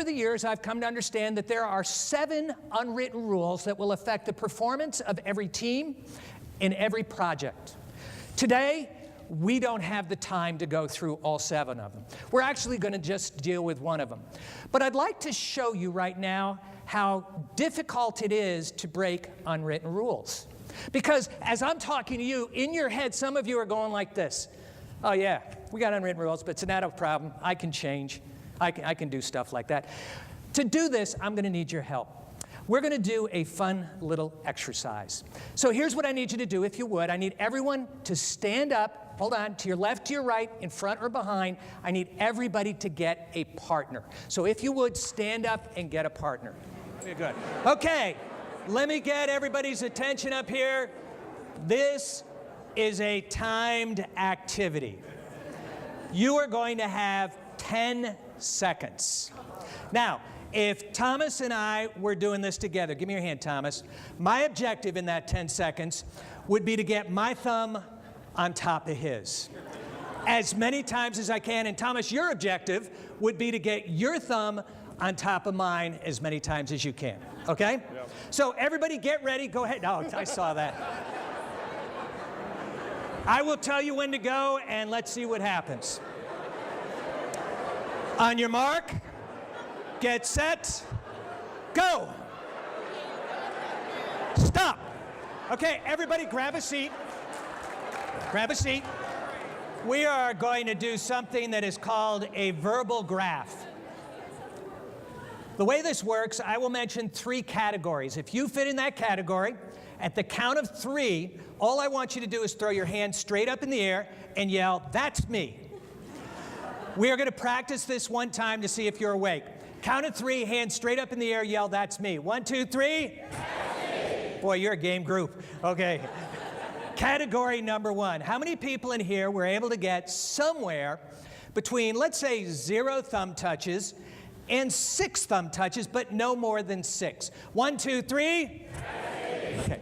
the years, I've come to understand that there are 7 unwritten rules that will affect the performance of every team in every project. Today, we don't have the time to go through all 7 of them. We're actually going to just deal with one of them. But I'd like to show you right now how difficult it is to break unwritten rules. Because as I'm talking to you, in your head, some of you are going like this. Oh yeah, we got unwritten rules, but it's not a problem. I can change. I can do stuff like that. To do this, I'm going to need your help. We're going to do a fun little exercise. So here's what I need you to do, if you would. I need everyone to stand up, hold on, to your left, to your right, in front or behind. I need everybody to get a partner. So if you would, stand up and get a partner. Good. Okay, let me get everybody's attention up here. This is a timed activity. You are going to have 10 seconds. Now, if Thomas and I were doing this together, give me your hand, Thomas. My objective in that 10 seconds would be to get my thumb on top of his as many times as I can. And Thomas, your objective would be to get your thumb on top of mine as many times as you can. Okay? Yep. So everybody get ready. Go ahead. Oh, I saw that. I will tell you when to go, and let's see what happens. On your mark, get set, go. Stop. Okay, everybody grab a seat. Grab a seat. We are going to do something that is called a verbal graph. The way this works, I will mention 3 categories. If you fit in that category, at the count of 3, all I want you to do is throw your hand straight up in the air and yell, "That's me." We are going to practice this one time to see if you're awake. Count of 3, hand straight up in the air, yell, "That's me." 1, 2, 3. Boy, you're a game group. Okay. Category number 1. How many people in here were able to get somewhere between, let's say, 0 thumb touches and 6 thumb touches, but no more than 6? 1, 2, 3. Okay.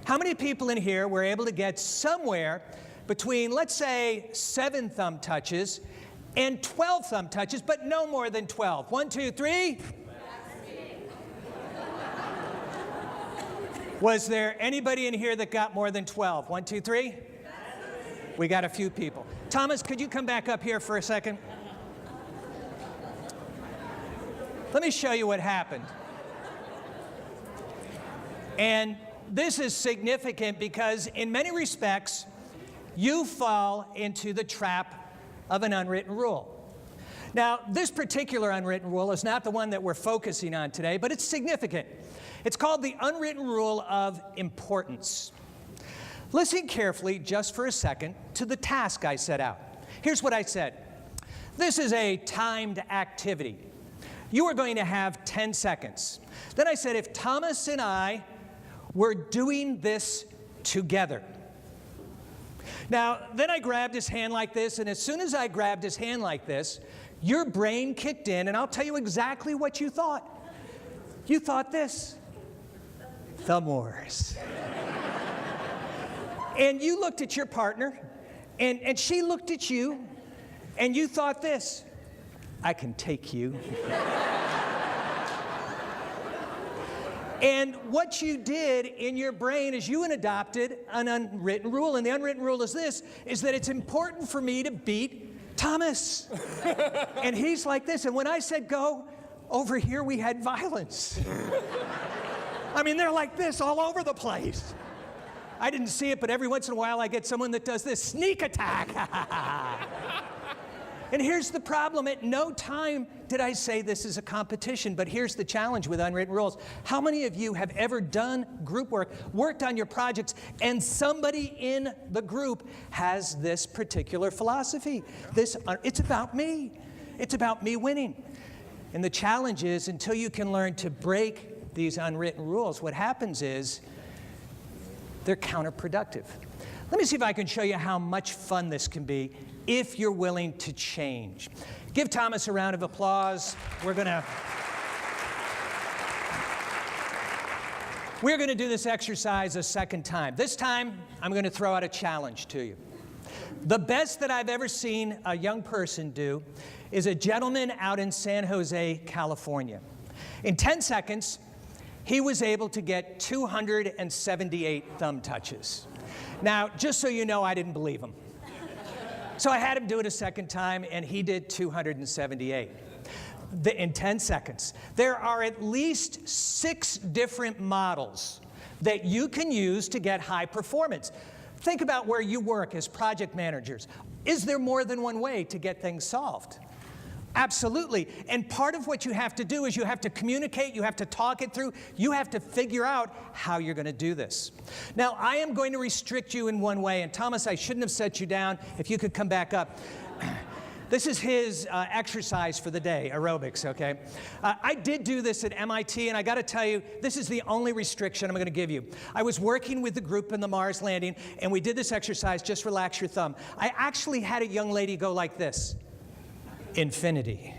How many people in here were able to get somewhere between, let's say, 7 thumb touches and 12 thumb touches, but no more than 12? 1, 2, 3. Was there anybody in here that got more than 12? 1, 2, 3. We got a few people. Thomas, could you come back up here for a second? Let me show you what happened. And this is significant because in many respects, you fall into the trap of an unwritten rule. Now, this particular unwritten rule is not the one that we're focusing on today, but it's significant. It's called the unwritten rule of importance. Listen carefully, just for a second, to the task I set out. Here's what I said. This is a timed activity. You are going to have 10 seconds. Then I said, if Thomas and I were doing this together. Now, then I grabbed his hand like this, and as soon as I grabbed his hand like this, your brain kicked in, and I'll tell you exactly what you thought. You thought this. Thumb wars. And you looked at your partner, and she looked at you, and you thought this. I can take you. And what you did in your brain is you adopted an unwritten rule, and the unwritten rule is this, is that it's important for me to beat Thomas. And he's like this, and when I said go, over here we had violence. I mean, they're like this all over the place. I didn't see it, but every once in a while I get someone that does this sneak attack. And here's the problem. At no time did I say this is a competition, but here's the challenge with unwritten rules. How many of you have ever done group work, worked on your projects, and somebody in the group has this particular philosophy? It's about me. It's about me winning. And the challenge is, until you can learn to break these unwritten rules, what happens is they're counterproductive. Let me see if I can show you how much fun this can be if you're willing to change. Give Thomas a round of applause. We're going to do this exercise a second time. This time, I'm going to throw out a challenge to you. The best that I've ever seen a young person do is a gentleman out in San Jose, California. In 10 seconds, he was able to get 278 thumb touches. Now, just so you know, I didn't believe him. So I had him do it a second time, and he did 278 in 10 seconds. There are at least 6 different models that you can use to get high performance. Think about where you work as project managers. Is there more than one way to get things solved? Absolutely. And part of what you have to do is you have to communicate, you have to talk it through, you have to figure out how you're going to do this. Now, I am going to restrict you in one way, and Thomas, I shouldn't have set you down. If you could come back up. This is his exercise for the day, aerobics, okay? I did do this at MIT, and I got to tell you, this is the only restriction I'm going to give you. I was working with the group in the Mars landing, and we did this exercise, just relax your thumb. I actually had a young lady go like this. Infinity.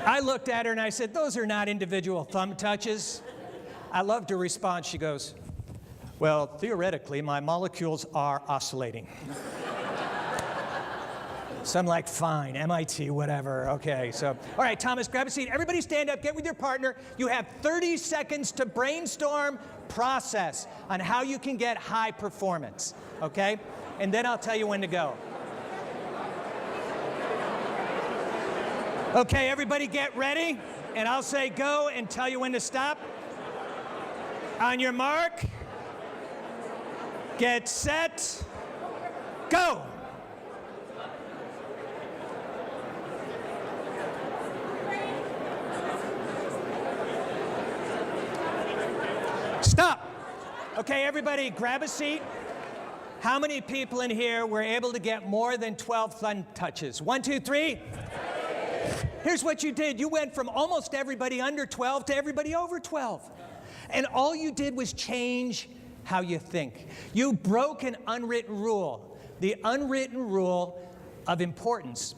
I looked at her and I said, those are not individual thumb touches. I loved her response. She goes, well, theoretically, my molecules are oscillating. So I'm like, fine, MIT, whatever, okay. So, all right, Thomas, grab a seat. Everybody stand up, get with your partner. You have 30 seconds to brainstorm, process on how you can get high performance, okay? And then I'll tell you when to go. Okay, everybody get ready, and I'll say go and tell you when to stop. On your mark, get set, go. Stop. Okay, everybody, grab a seat. How many people in here were able to get more than 12 thumb touches? 1, 2, 3. Here's what you did. You went from almost everybody under 12 to everybody over 12. And all you did was change how you think. You broke an unwritten rule, the unwritten rule of importance.